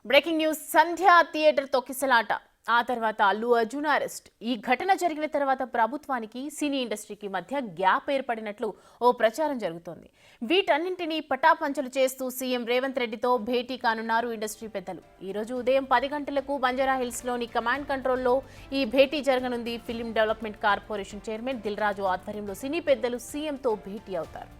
Breaking news సంధ్య theatre తొక్కిసలాట ఆ తర్వాత అల్లు అర్జున్ అరెస్ట్ ఈ ఘటన జరిగిన తర్వాత ప్రభుత్వానికి సినీ ఇండస్ట్రీకి మధ్య గ్యాప్ ఏర్పడినట్లు ఓ ప్రచారం జరుగుతోంది. వీటన్నింటినీ పటాపంచలు చేస్తూ సీఎం రేవంత్ రెడ్డితో భేటీ కానున్నారు ఇండస్ట్రీ పెద్దలు. ఈ రోజు ఉదయం 10 గంటలకు బంజారాహిల్స్ లోని కమాండ్ కంట్రోల్లో ఈ భేటీ జరగనుంది. Film development corporation chairman Dil Raju ఆధ్వర్యంలో సినీ పెద్దలు సీఎంతో భేటీ అవుతారు.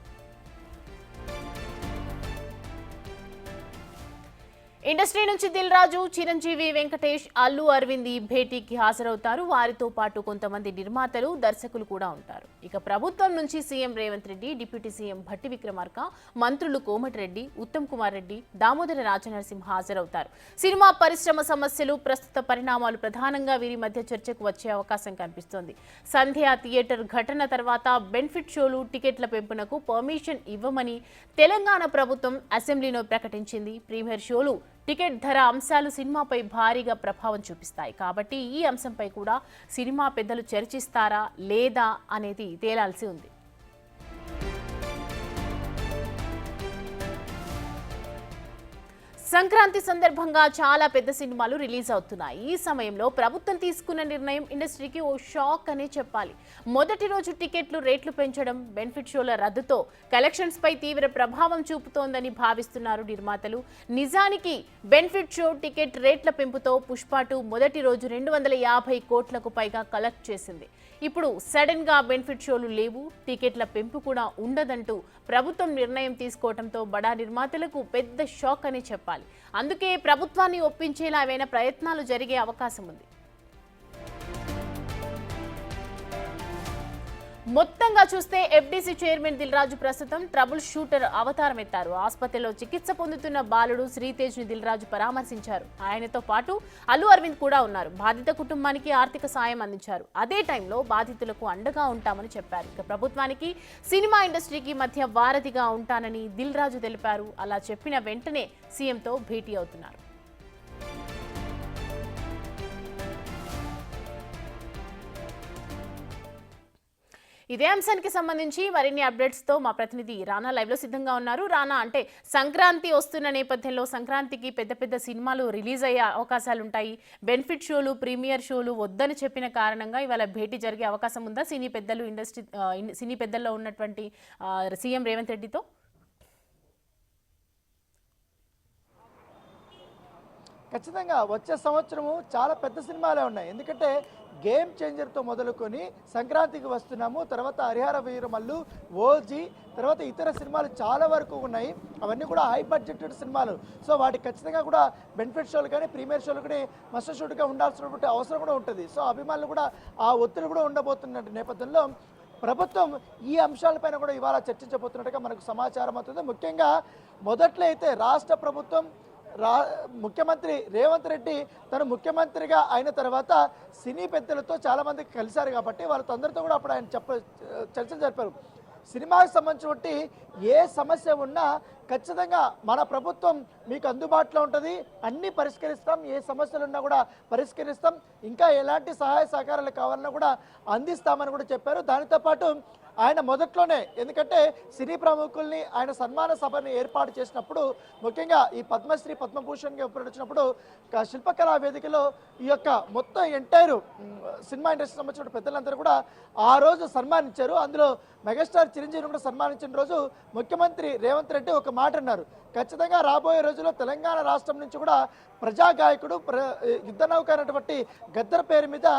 ఇండస్ట్రీ నుంచి దిల్ రాజు, చిరంజీవి, వెంకటేష్, అల్లు అరవింద్ ఈ భేటీకి హాజరవుతారు. వారితో పాటు కొంతమంది నిర్మాతలు, దర్శకులు కూడా ఉంటారు. ఇక ప్రభుత్వం నుంచి CM Revanth Reddy, deputy CM Bhatti Vikramarka, మంత్రులు కోమటిరెడ్డి, ఉత్తమ్ కుమార్ రెడ్డి, దామోదర రాజనరసింహ హాజరవుతారు. సినిమా పరిశ్రమ సమస్యలు, ప్రస్తుత పరిణామాలు ప్రధానంగా వీరి మధ్య చర్చకు వచ్చే అవకాశం కనిపిస్తోంది. సంధ్య థియేటర్ ఘటన తర్వాత బెనిఫిట్ షోలు, టికెట్ల పెంపునకు పర్మిషన్ ఇవ్వమని తెలంగాణ ప్రభుత్వం అసెంబ్లీలో ప్రకటించింది. ప్రీమియర్ షోలు, టికెట్ ధర అంశాలు సినిమాపై భారీగా ప్రభావం చూపిస్తాయి. కాబట్టి ఈ అంశంపై కూడా సినిమా పెద్దలు చర్చిస్తారా లేదా అనేది తేలాల్సి ఉంది. సంక్రాంతి సందర్భంగా చాలా పెద్ద సినిమాలు రిలీజ్ అవుతున్నాయి. ఈ సమయంలో ప్రభుత్వం తీసుకున్న నిర్ణయం ఇండస్ట్రీకి ఓ షాక్ అనే చెప్పాలి. మొదటి రోజు టికెట్లు రేట్లు పెంచడం, బెనిఫిట్ షోల రద్దుతో కలెక్షన్స్ పై తీవ్ర ప్రభావం చూపుతోందని భావిస్తున్నారు నిర్మాతలు. నిజానికి బెనిఫిట్ షో టికెట్ రేట్ల పెంపుతో పుష్ప 2 మొదటి రోజు 250 కోట్లకు పైగా కలెక్ట్ చేసింది. ఇప్పుడు సడన్ గా బెనిఫిట్ షోలు లేవు, టికెట్ల పెంపు కూడా ఉండదంటూ ప్రభుత్వం నిర్ణయం తీసుకోవడంతో బడా నిర్మాతలకు పెద్ద షాక్ అని చెప్పాలి. అందుకే ప్రభుత్వాన్ని ఒప్పించేలా ఏవైనా ప్రయత్నాలు జరిగే అవకాశం ఉంది. మొత్తంగా చూస్తే ఎఫ్డీసీ చైర్మన్ దిల్ రాజు ప్రస్తుతం ట్రబుల్ షూటర్ అవతారం ఎత్తారు. ఆసుపత్రిలో చికిత్స పొందుతున్న బాలుడు శ్రీతేజ్ ని దిల్ రాజు పరామర్శించారు. ఆయనతో పాటు అల్లు అరవింద్ కూడా ఉన్నారు. బాధిత కుటుంబానికి ఆర్థిక సాయం అందించారు. అదే టైంలో బాధితులకు అండగా ఉంటామని చెప్పారు. ఇక ప్రభుత్వానికి, సినిమా ఇండస్ట్రీకి మధ్య వారధిగా ఉంటానని దిల్ రాజు తెలిపారు. అలా చెప్పిన వెంటనే సీఎంతో భేటీ అవుతున్నారు. ఇదే అంశానికి సంబంధించి మరిన్ని అప్డేట్స్ తో మా ప్రతినిధి రానా లైవ్ లో సిద్ధంగా ఉన్నారు. రానా, అంటే సంక్రాంతి వస్తున్న నేపథ్యంలో సంక్రాంతికి పెద్ద పెద్ద సినిమాలు రిలీజ్ అయ్యే అవకాశాలు ఉంటాయి. బెనిఫిట్ షోలు, ప్రీమియర్ షోలు వద్దని చెప్పిన కారణంగా ఇవాళ భేటీ జరిగే అవకాశం ఉందా సినీ పెద్దల్లో ఉన్నటువంటి సీఎం రేవంత్ రెడ్డితో? ఖచ్చితంగా వచ్చే సంవత్సరము చాలా పెద్ద సినిమాలే ఉన్నాయి. ఎందుకంటే గేమ్ చేంజర్తో మొదలుకొని సంక్రాంతికి వస్తున్నాము, తర్వాత హరిహర వీరమల్లు, ఓజీ, తర్వాత ఇతర సినిమాలు చాలా వరకు ఉన్నాయి. అవన్నీ కూడా హై బడ్జెటెడ్ సినిమాలు. సో వాటికి ఖచ్చితంగా కూడా బెనిఫిట్ షోలు కానీ ప్రీమియర్ షోలు కానీ మస్ట్ షూట్గా ఉండాల్సినటువంటి అవసరం కూడా ఉంటుంది. సో అభిమానులు కూడా ఆ ఒత్తిడి కూడా ఉండబోతున్న నేపథ్యంలో ప్రభుత్వం ఈ అంశాలపైన కూడా ఇవాళ చర్చించబోతున్నట్టుగా మనకు సమాచారం అవుతుంది. ముఖ్యంగా మొదట్లో అయితే రాష్ట్ర ప్రభుత్వం ముఖ్యమంత్రి రేవంత్ రెడ్డి తను ముఖ్యమంత్రిగా అయిన తర్వాత సినీ పెద్దలతో చాలామందికి కలిశారు కాబట్టి వాళ్ళతో అందరితో కూడా అప్పుడు ఆయన చర్చలు జరిపారు. సినిమాకి సంబంధించి ఏ సమస్య ఉన్నా ఖచ్చితంగా మన ప్రభుత్వం మీకు అందుబాటులో ఉంటుంది, అన్నీ పరిష్కరిస్తాం, ఏ సమస్యలు ఉన్నా కూడా పరిష్కరిస్తాం, ఇంకా ఎలాంటి సహాయ సహకారాలు కావాలన్నా కూడా అందిస్తామని కూడా చెప్పారు. దానితో పాటు ఆయన మొదట్లోనే, ఎందుకంటే సినీ ప్రముఖుల్ని ఆయన సన్మాన సభని ఏర్పాటు చేసినప్పుడు, ముఖ్యంగా ఈ పద్మశ్రీ పద్మభూషణ్గా వచ్చినప్పుడు శిల్పకళా వేదికలో ఈ యొక్క మొత్తం ఎంటైర్ సినిమా ఇండస్ట్రీ సంబంధించిన పెద్దలందరూ కూడా ఆ రోజు సన్మానించారు. అందులో మెగాస్టార్ చిరంజీవిని కూడా సన్మానించిన రోజు ముఖ్యమంత్రి రేవంత్ రెడ్డి ఒక మాట అన్నారు, ఖచ్చితంగా రాబోయే రోజుల్లో తెలంగాణ రాష్ట్రం నుంచి కూడా ప్రజాగాయకుడు, యుద్ధ నౌక అయినటువంటి గద్దర్ పేరు మీద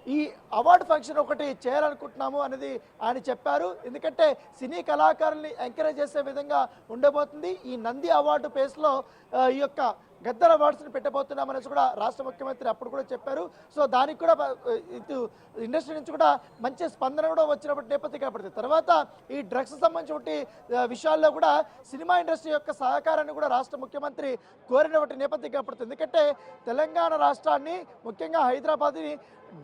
ఈ అవార్డు ఫంక్షన్ ఒకటి చేయాలనుకుంటున్నాము అనేది ఆయన చెప్పారు. ఎందుకంటే సినీ కళాకారుల్ని ఎంకరేజ్ చేసే విధంగా ఉండబోతుంది. ఈ నంది అవార్డు పేస్లో ఈ యొక్క గద్దర్ అవార్డ్స్ని పెట్టబోతున్నామనేసి కూడా రాష్ట్ర ముఖ్యమంత్రి అప్పుడు కూడా చెప్పారు. సో దానికి కూడా ఇటు ఇండస్ట్రీ నుంచి కూడా మంచి స్పందన కూడా వచ్చినప్పటి నేపథ్యం కనపడుతుంది. తర్వాత ఈ డ్రగ్స్ సంబంధించి విషయాల్లో కూడా సినిమా ఇండస్ట్రీ యొక్క సహకారాన్ని కూడా రాష్ట్ర ముఖ్యమంత్రి కోరినటువంటి నేపథ్యం కనపడుతుంది. ఎందుకంటే తెలంగాణ రాష్ట్రాన్ని, ముఖ్యంగా హైదరాబాద్ని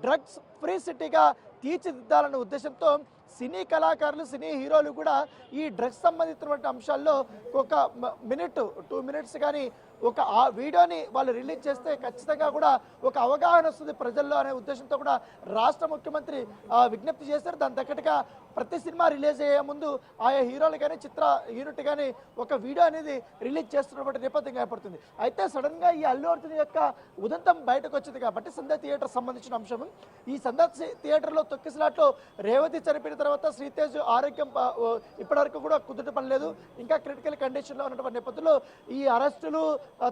డ్రగ్స్ ఫ్రీ సిటీగా తీర్చిదిద్దాలనే ఉద్దేశంతో సినీ కళాకారులు సినీ హీరోలు కూడా ఈ డ్రగ్స్ సంబంధించినటువంటి అంశాల్లో ఒక మినిట్ 2 మినిట్స్ కానీ ఒక ఆ వీడియోని వాళ్ళు రిలీజ్ చేస్తే ఖచ్చితంగా కూడా ఒక అవగాహన వస్తుంది ప్రజల్లో అనే ఉద్దేశంతో కూడా రాష్ట్ర ముఖ్యమంత్రి విజ్ఞప్తి చేశారు. దాని తగ్గట్టుగా ప్రతి సినిమా రిలీజ్ అయ్యే ముందు ఆయా హీరోలు కానీ చిత్ర యూనిట్ కానీ ఒక వీడియో అనేది రిలీజ్ చేస్తున్నటువంటి నేపథ్యం ఏర్పడుతుంది. అయితే సడన్గా ఈ అల్లు అర్జున్ యొక్క ఉదంతం బయటకు వచ్చింది కాబట్టి సంధ్య థియేటర్ సంబంధించిన అంశం. ఈ సంధ్య థియేటర్లో తొక్కిసలాట్లో రేవతి చనిపోయిన తర్వాత శ్రీతేజ్ ఆరోగ్యం ఇప్పటివరకు కూడా కుదుట పనిలేదు, ఇంకా క్రిటికల్ కండిషన్లో ఉన్నటువంటి నేపథ్యంలో ఈ అరెస్టులు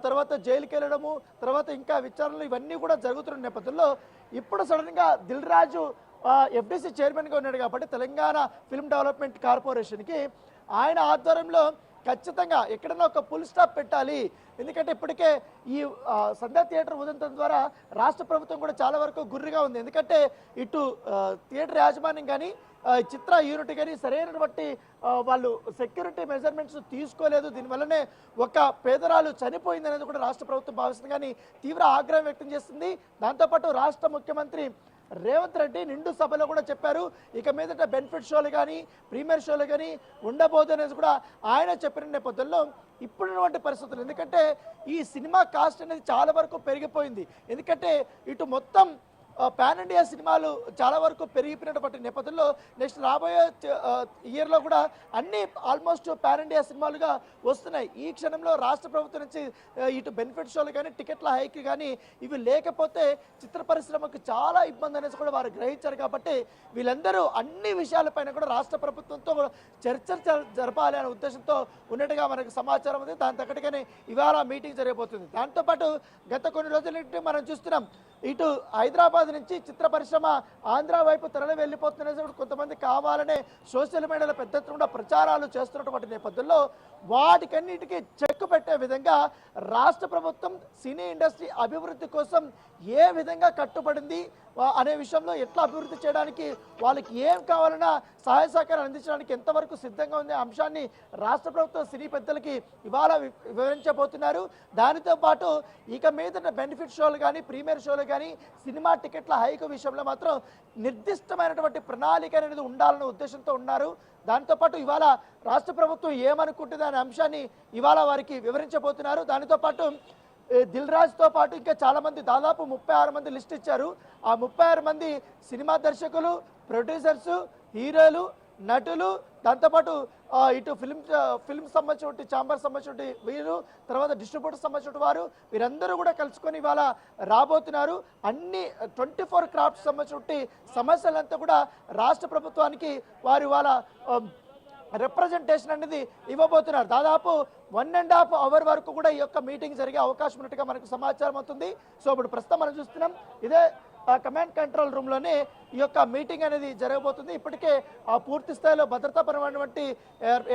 తర్వాత జైలుకి వెళ్ళడము తర్వాత ఇంకా విచారణలు ఇవన్నీ కూడా జరుగుతున్న నేపథ్యంలో ఇప్పుడు సడన్గా దిల్ రాజు ఎఫ్డీసీ చైర్మన్గా ఉన్నాడు కాబట్టి తెలంగాణ ఫిల్మ్ డెవలప్మెంట్ కార్పొరేషన్కి ఆయన ఆధ్వర్యంలో ఖచ్చితంగా ఎక్కడైనా ఒక ఫుల్ స్టాప్ పెట్టాలి. ఎందుకంటే ఇప్పటికే ఈ సంధ్య థియేటర్ ఉదంతం ద్వారా రాష్ట్ర ప్రభుత్వం కూడా చాలా వరకు గుర్రుగా ఉంది. ఎందుకంటే ఇటు థియేటర్ యాజమాన్యం కానీ చిత్ర యూనిట్ కానీ సరైనటువంటి వాళ్ళు సెక్యూరిటీ మెజర్మెంట్స్ తీసుకోలేదు. దీనివల్లనే ఒక పేదరాలు చనిపోయింది అనేది కూడా రాష్ట్ర ప్రభుత్వం భావిస్తుంది, కానీ తీవ్ర ఆగ్రహం వ్యక్తం చేస్తుంది. దాంతోపాటు రాష్ట్ర ముఖ్యమంత్రి రేవంత్ రెడ్డి నిండు సభలో కూడా చెప్పారు, ఇక మీదట బెనిఫిట్ షోలు కానీ ప్రీమియర్ షోలు కానీ ఉండబోదు అనేది కూడా ఆయన చెప్పిన నేపథ్యంలో ఇప్పుడున్నటువంటి పరిస్థితులు. ఎందుకంటే ఈ సినిమా కాస్ట్ అనేది చాలా వరకు పెరిగిపోయింది. ఎందుకంటే ఇటు మొత్తం పాన్ ఇండియా సినిమాలు చాలా వరకు పెరిగిపోయినటువంటి నేపథ్యంలో నెక్స్ట్ రాబోయే ఇయర్లో కూడా అన్ని ఆల్మోస్ట్ పాన్ ఇండియా సినిమాలుగా వస్తున్నాయి. ఈ క్షణంలో రాష్ట్ర ప్రభుత్వం నుంచి ఇటు బెనిఫిట్ షోలు కానీ టికెట్ల హైక్ కానీ ఇవి లేకపోతే చిత్ర పరిశ్రమకు చాలా ఇబ్బంది అనేది కూడా వారు గ్రహించారు. కాబట్టి వీళ్ళందరూ అన్ని విషయాలపైన కూడా రాష్ట్ర ప్రభుత్వంతో చర్చలు జరపాలి అనే ఉద్దేశంతో ఉన్నట్టుగా మనకు సమాచారం ఉంది. దాని తగ్గట్టుగానే ఇవాళ మీటింగ్ జరగబోతుంది. దాంతోపాటు గత కొన్ని రోజుల నుండి మనం చూస్తున్నాం ఇటు హైదరాబాద్ నుంచి చిత్ర పరిశ్రమ ఆంధ్ర వైపు తరలి వెళ్ళిపోతున్న కొంతమంది కావాలనే సోషల్ మీడియాలో పెద్ద ఎత్తున ప్రచారాలు చేస్తున్నటువంటి నేపథ్యంలో వాటికన్నిటికీ చెక్ పెట్టే విధంగా రాష్ట్ర ప్రభుత్వం సినీ ఇండస్ట్రీ అభివృద్ధి కోసం ఏ విధంగా కట్టుబడింది అనే విషయంలో ఎట్లా అభివృద్ధి చేయడానికి వాళ్ళకి ఏం కావాలన్నా సహాయ సహకారాలు అందించడానికి ఎంతవరకు సిద్ధంగా ఉంది అంశాన్ని రాష్ట్ర ప్రభుత్వం సినీ పెద్దలకి ఇవాళ వివరించబోతున్నారు. దానితో పాటు ఇక మీద బెనిఫిట్ షోలు కానీ ప్రీమియర్ షోలు కానీ సినిమా టికెట్ల హైక్ విషయంలో మాత్రం నిర్దిష్టమైనటువంటి ప్రణాళిక అనేది ఉండాలనే ఉద్దేశంతో ఉన్నారు. దాంతోపాటు ఇవాళ రాష్ట్ర ప్రభుత్వం ఏమనుకుంటుంది అనే అంశాన్ని ఇవాళ వారికి వివరించబోతున్నారు. దానితో పాటు దిల్ రాజుతో పాటు ఇంకా చాలా మంది దాదాపు 36 మంది లిస్ట్ ఇచ్చారు. ఆ 36 మంది సినిమా దర్శకులు, ప్రొడ్యూసర్స్, హీరోలు, నటులు, దాంతోపాటు ఇటు ఫిల్మ్ సంబంధించిన ఛాంబర్ సంబంధించిన వీరు, తర్వాత డిస్ట్రిబ్యూటర్ సంబంధించిన వారు, వీరందరూ కూడా కలుసుకొని ఇవాళ రాబోతున్నారు. అన్ని 24 క్రాఫ్ట్స్ సంబంధించిన సమస్యలంతా కూడా రాష్ట్ర ప్రభుత్వానికి వారు ఇవాళ రిప్రజెంటేషన్ అనేది ఇవ్వబోతున్నారు. దాదాపు 1.5 అవర్ వరకు కూడా ఈ యొక్క మీటింగ్ జరిగే అవకాశం ఉన్నట్టుగా మనకు సమాచారం అవుతుంది. సో ఇప్పుడు ప్రస్తుతం మనం చూస్తున్నాం ఇదే కమాండ్ కంట్రోల్ రూమ్లోనే ఈ యొక్క మీటింగ్ అనేది జరగబోతుంది. ఇప్పటికే పూర్తి స్థాయిలో భద్రతాపరమైనటువంటి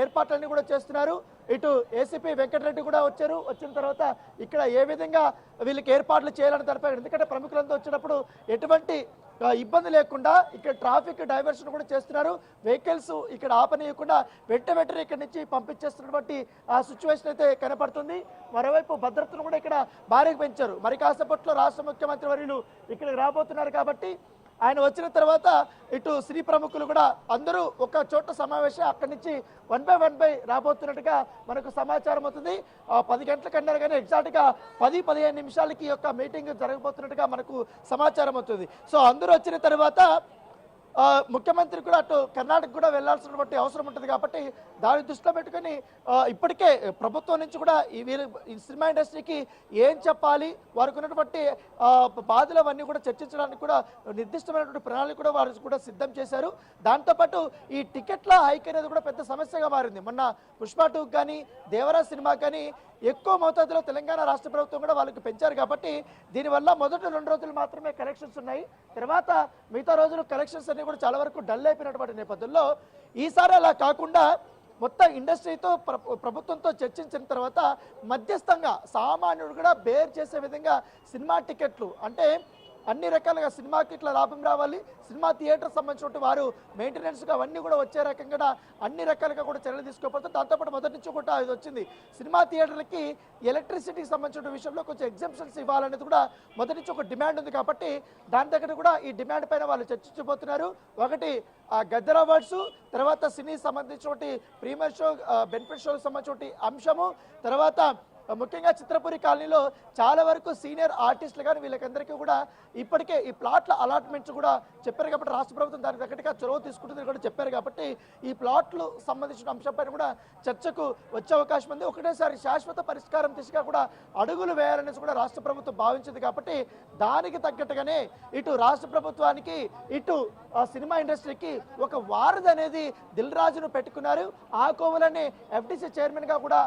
ఏర్పాట్లన్నీ కూడా చేస్తున్నారు. ఇటు ఏసీపీ వెంకటరెడ్డి కూడా వచ్చారు. వచ్చిన తర్వాత ఇక్కడ ఏ విధంగా వీళ్ళకి ఏర్పాట్లు చేయాలని తెలిపారు. ఎందుకంటే ప్రముఖులంతా వచ్చినప్పుడు ఎటువంటి ఇబ్బంది లేకుండా ఇక్కడ ట్రాఫిక్ డైవర్షన్ కూడా చేస్తున్నారు. వెహికల్స్ ఇక్కడ ఆపనీయకుండా వెంటనే ఇక్కడ నుంచి పంపించేస్తున్నటువంటి ఆ సిచ్యువేషన్ అయితే కనపడుతుంది. మరోవైపు భద్రతను కూడా ఇక్కడ భారీగా పెంచారు. మరి కాసేపట్లో రాష్ట్ర ముఖ్యమంత్రి వర్యులు ఇక్కడికి రాబోతున్నారు కాబట్టి ఆయన వచ్చిన తర్వాత ఇటు సినీ ప్రముఖులు కూడా అందరూ ఒక చోట సమావేశం అక్కడి నుంచి 1 by 1 రాబోతున్నట్టుగా మనకు సమాచారం అవుతుంది. 10 గంటలకు అన్నారు కానీ ఎగ్జాక్ట్గా 10-15 నిమిషాలకి ఈ యొక్క మీటింగ్ జరగబోతున్నట్టుగా మనకు సమాచారం అవుతుంది. సో అందరూ వచ్చిన తర్వాత ముఖ్యమంత్రి కూడా అటు కర్ణాటక కూడా వెళ్లాల్సినటువంటి అవసరం ఉంటుంది కాబట్టి దాన్ని దృష్టిలో పెట్టుకొని ఇప్పటికే ప్రభుత్వం నుంచి కూడా ఈ సినిమా ఇండస్ట్రీకి ఏం చెప్పాలి, వారికి ఉన్నటువంటి బాధలు అవన్నీ కూడా చర్చించడానికి కూడా నిర్దిష్టమైనటువంటి ప్రణాళిక కూడా వారు కూడా సిద్ధం చేశారు. దాంతోపాటు ఈ టికెట్ల హైక్ అనేది కూడా పెద్ద సమస్యగా మారింది. మొన్న పుష్ప 2 కానీ దేవరా సినిమా కానీ ఎక్కువ మోతాదులో తెలంగాణ రాష్ట్ర ప్రభుత్వం కూడా వాళ్ళకి పెంచారు కాబట్టి దీనివల్ల మొదటి 2 రోజులు మాత్రమే కలెక్షన్స్ ఉన్నాయి. తర్వాత మిగతా రోజులు కలెక్షన్స్ అన్ని కూడా చాలా వరకు డల్ అయిపోయినటువంటి నేపథ్యంలో ఈసారి అలా కాకుండా మొత్తం ఇండస్ట్రీతో ప్రభుత్వంతో చర్చించిన తర్వాత మధ్యస్థంగా సామాన్యుడు కూడా బేర్ చేసే విధంగా సినిమా టికెట్లు అంటే అన్ని రకాలుగా సినిమాకి ఇట్లా లాభం రావాలి, సినిమా థియేటర్ సంబంధించిన వారు మెయింటెనెన్స్గా అవన్నీ కూడా వచ్చే రకంగా అన్ని రకాలుగా కూడా చర్యలు తీసుకోబడుతుంది. దాంతోపాటు మొదటి నుంచి కూడా ఇది వచ్చింది, సినిమా థియేటర్లకి ఎలక్ట్రిసిటీకి సంబంధించిన విషయంలో కొంచెం ఎగ్జామ్షన్స్ ఇవ్వాలనేది కూడా మొదటి నుంచి ఒక డిమాండ్ ఉంది. కాబట్టి దాని దగ్గర కూడా ఈ డిమాండ్ పైన వాళ్ళు చర్చించబోతున్నారు. ఒకటి గద్దర్ అవార్డ్స్, తర్వాత సినీ సంబంధించినటువంటి ప్రీమియర్ షో, బెనిఫిట్ షోకి సంబంధించిన అంశము, తర్వాత ముఖ్యంగా చిత్రపురి కాలనీలో చాలా వరకు సీనియర్ ఆర్టిస్టులు కానీ వీళ్ళకందరికీ కూడా ఇప్పటికే ఈ ప్లాట్ల అలాట్మెంట్స్ కూడా చెప్పారు. కాబట్టి రాష్ట్ర ప్రభుత్వం దానికి తగ్గట్టుగా చొరవ తీసుకుంటుంది కూడా చెప్పారు. కాబట్టి ఈ ప్లాట్లు సంబంధించిన అంశంపైన కూడా చర్చకు వచ్చే అవకాశం ఉంది. ఒకటేసారి శాశ్వత పరిష్కారం దిశగా కూడా అడుగులు వేయాలనేసి కూడా రాష్ట్ర ప్రభుత్వం భావించింది. కాబట్టి దానికి తగ్గట్టుగానే ఇటు రాష్ట్ర ప్రభుత్వానికి ఇటు సినిమా ఇండస్ట్రీకి ఒక వారధి అనేది దిల్ రాజును పెట్టుకున్నారు. ఆ కోవలనే ఎఫ్టీసీ చైర్మన్గా కూడా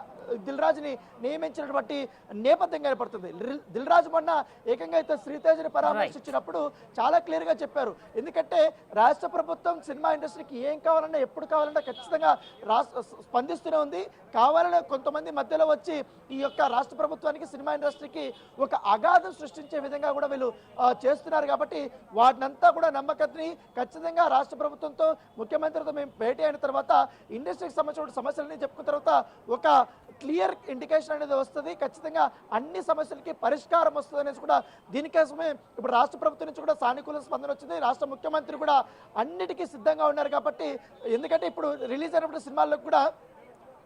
దిల్ రాజుని నియమించినటువంటి నేపథ్యం కనపడుతుంది. దిల్ రాజు మొన్న ఏకంగా అయితే శ్రీతేజని పరామర్శించినప్పుడు చాలా క్లియర్గా చెప్పారు. ఎందుకంటే రాష్ట్ర ప్రభుత్వం సినిమా ఇండస్ట్రీకి ఏం కావాలన్నా ఎప్పుడు కావాలన్నా ఖచ్చితంగా స్పందిస్తూనే ఉంది. కావాలని కొంతమంది మధ్యలో వచ్చి ఈ యొక్క రాష్ట్ర ప్రభుత్వానికి సినిమా ఇండస్ట్రీకి ఒక అగాధం సృష్టించే విధంగా కూడా వీళ్ళు చేస్తున్నారు. కాబట్టి వాటినంతా కూడా నమ్మకత్ని ఖచ్చితంగా రాష్ట్ర ప్రభుత్వంతో ముఖ్యమంత్రితో మేము భేటీ అయిన తర్వాత ఇండస్ట్రీకి సంబంధించిన సమస్యలని చెప్పుకున్న తర్వాత ఒక క్లియర్ ఇండికేషన్ అనేది వస్తుంది. ఖచ్చితంగా అన్ని సమస్యలకి పరిష్కారం వస్తుంది అనేసి కూడా దీనికోసమే ఇప్పుడు రాష్ట్ర ప్రభుత్వం నుంచి కూడా సానుకూల స్పందన వచ్చింది. రాష్ట్ర ముఖ్యమంత్రి కూడా అన్నిటికీ సిద్ధంగా ఉన్నారు. కాబట్టి ఎందుకంటే ఇప్పుడు రిలీజ్ అయినప్పుడు సినిమాల్లో కూడా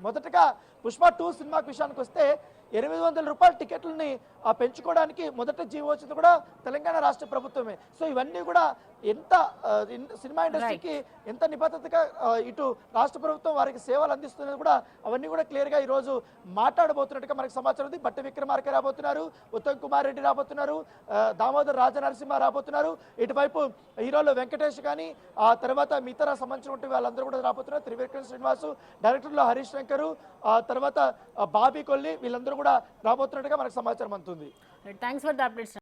మొదటగా పుష్ప 2 సినిమాకి విషయానికి వస్తే 800 రూపాయల టికెట్లని పెంచుకోవడానికి మొదట జీవో వచ్చింది కూడా తెలంగాణ రాష్ట్ర ప్రభుత్వమే. సో ఇవన్నీ కూడా ఎంత సినిమా ఇండస్ట్రీకి ఎంత నిబద్ధతగా ఇటు రాష్ట్ర ప్రభుత్వం వారికి సేవలు అందిస్తున్నది కూడా అవన్నీ కూడా క్లియర్గా ఈరోజు మాట్లాడబోతున్నట్టుగా మనకు సమాచారం ఉంది. బట్టి విక్రమార్క రాబోతున్నారు, ఉత్తమ్ కుమార్ రెడ్డి రాబోతున్నారు, దామోదర్ రాజనరసింహ రాబోతున్నారు, ఇటువైపు హీరోలు వెంకటేష్ కానీ ఆ తర్వాత మిగతా సంబంధించినటువంటి వాళ్ళందరూ కూడా రాబోతున్నారు. త్రివిక్రమ్ శ్రీనివాసు, డైరెక్టర్లో హరీష్ శంకరు, తర్వాత బాబీ కొల్లి వీళ్ళందరూ కూడా రాబోతున్నట్టుగా మనకు సమాచారం అందుతుంది. Thanks for the updates.